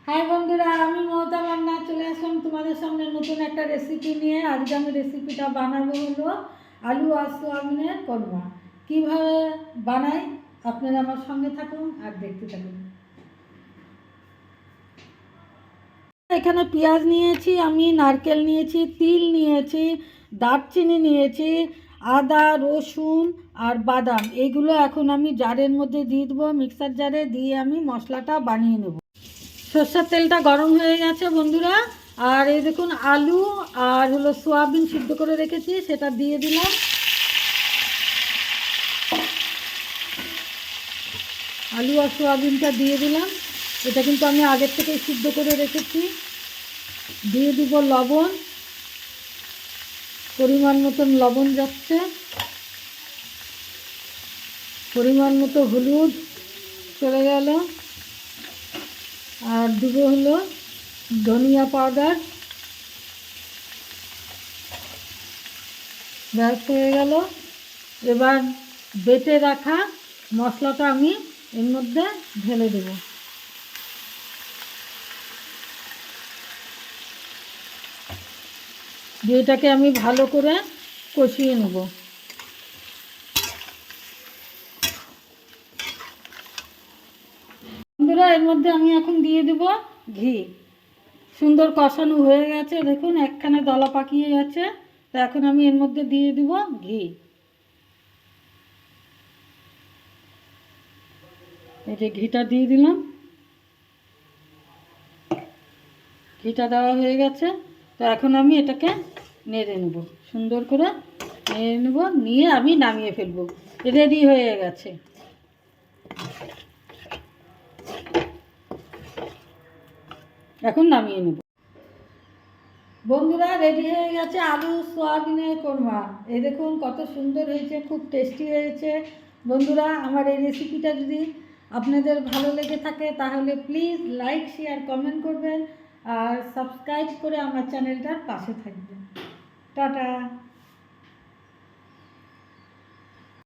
High বন্ধুরা, আমি মমতা মান্না চলে আসলাম তোমাদের সামনে নতুন একটা রেসিপি নিয়ে। আজকে আমি রেসিপিটা বানাবো হলো আলু আর সোয়াবিনের কোরমা। কীভাবে বানাই আপনারা আমার সঙ্গে থাকুন আর দেখতে থাকুন। এখানে পেঁয়াজ নিয়েছি, আমি নারকেল নিয়েছি, তিল নিয়েছি, দারচিনি নিয়েছি, আদা রসুন আর বাদাম। এইগুলো এখন আমি জারের মধ্যে দিয়ে দেবো, মিক্সার জারে দিয়ে আমি মশলাটা বানিয়ে নেব। সরষের তেলটা গরম হয়ে গেছে বন্ধুরা। আর এই দেখুন আলু আর হলো সোয়াবিন সিদ্ধ করে রেখেছি, সেটা দিয়ে দিলাম। আলু আর সোয়াবিনটা দিয়ে দিলাম। এটা কিন্তু আমি আগের থেকেই সিদ্ধ করে রেখেছি। দিয়ে দিব লবণ, পরিমাণ মতন লবণ যাচ্ছে, পরিমাণ মতো হলুদ চলে গেল, আর দেবো হলো ধনিয়া পাউডার। ব্যাস হয়ে গেল। এবার বেটে রাখা মশলাটা আমি এর মধ্যে ঢেলে দেব। এটাকে আমি ভালো করে কষিয়ে নেব। বন্ধুরা, এর মধ্যে আমি এখন দিয়ে দেব ঘি। সুন্দর কষানো হয়ে গেছে, দেখুন একখানে দলা পাকিয়ে গেছে। তো এখন আমি এর মধ্যে দিয়ে দেব ঘি। এই যে ঘিটা দিয়ে দিলাম। ঘিটা দেওয়া হয়ে গেছে। তো এখন আমি এটাকে নেড়ে নেব, সুন্দর করে নেড়ে নেব, নিয়ে আমি নামিয়ে ফেলবো। রেডি হয়ে গেছে। এখন নামিয়ে নেব। বন্ধুরা, রেডি হয়ে গেছে আলু সোয়াবিনের কোরমা। এই দেখুন কত সুন্দর হয়েছে, খুব টেস্টি হয়েছে। বন্ধুরা, আমার এই রেসিপিটা যদি আপনাদের ভালো লেগে থাকে তাহলে প্লিজ লাইক শেয়ার কমেন্ট করবেন আর সাবস্ক্রাইব করে আমার চ্যানেলটার পাশে থাকবেন। টাটা।